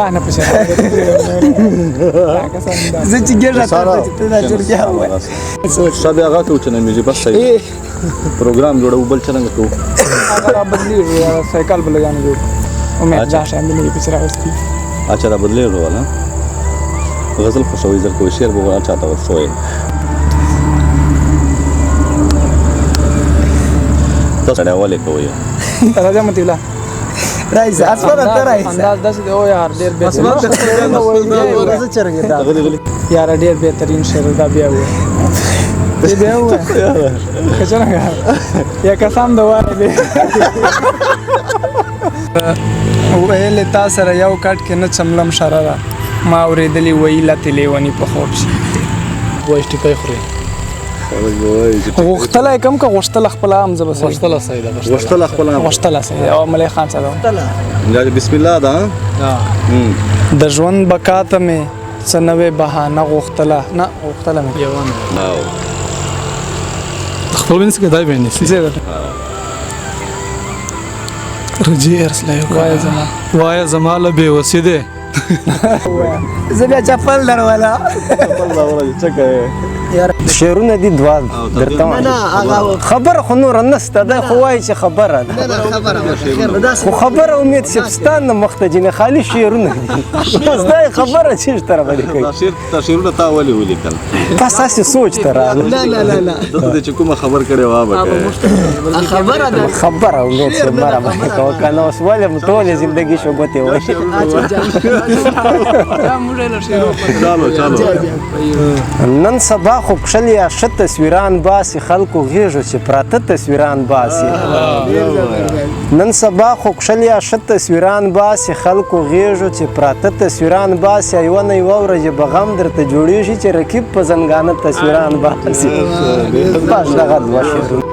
دا نه پښه زه چې ګیرا ته ته دا چرګیا وای شب هغه کو چې نه میږي بس صحیح پروګرام جوړو بل څنګه کو هغه بدلی سایکل بل غانې جوړ او مې ځا شایم دې پښه راوستي اچھا را بدلی ولا غزل خوشوي زر کو شعر بو چاته ور شوې تاسو دا ولې کوی راځه متي الله راځه اسمه ته راځه انداز داسې دی او یار ډېر به اسمه ته ورته چرګه دا یار ډېر بهترین شعر دا بیا و دې بیا و کچنګ یا قسم دا وایي ویل تا سره یو کټ کې نه چملم شراره ما اورېدلې ویله تلیونی په خوب شي وایي ټیکای خوري غوښتله کم که غوښتله خپل هم زه بس غوښتله صحیح ده غوښتله خپل غوښتله صحیح او ملي خان صاحب دا بسم الله دا د ژوند بقاته مې څه نوې بهانه غوښتله نه غوښتله مې یوانه خپل وینس کې دای باندې زه رجی ارسله وای زما له بے وسیده زه بیا چپل درواله شعرونه دي دوه درته خبره خو نور نسته دا خو وایي چې خبره ده خو خبره امید شپستان نه مخته جنې خالي شعرونه دي بس دا خبره چې تر باندې کوي شعرونه تا ولې ولیکل بس اسې سوچ تر لا دته چې کومه خبر کړي وا به خبره ده خبره امید چې مره باندې کو کنه اوس ولې ټول ژوندۍ شو غوته وای نن سبا خو کښل یا ښه تصویران باسي خلکو غېږو چې پراته تصویران باسي نن سبا خو کښل یا ښه تصویران باسي خلکو غېږو چې پراته تصویران باسي یوه نه یوه ورځې به غم درته جوړېږي چې رقیب په زنګانه تصویران باسي بس دغه دوه شعرونه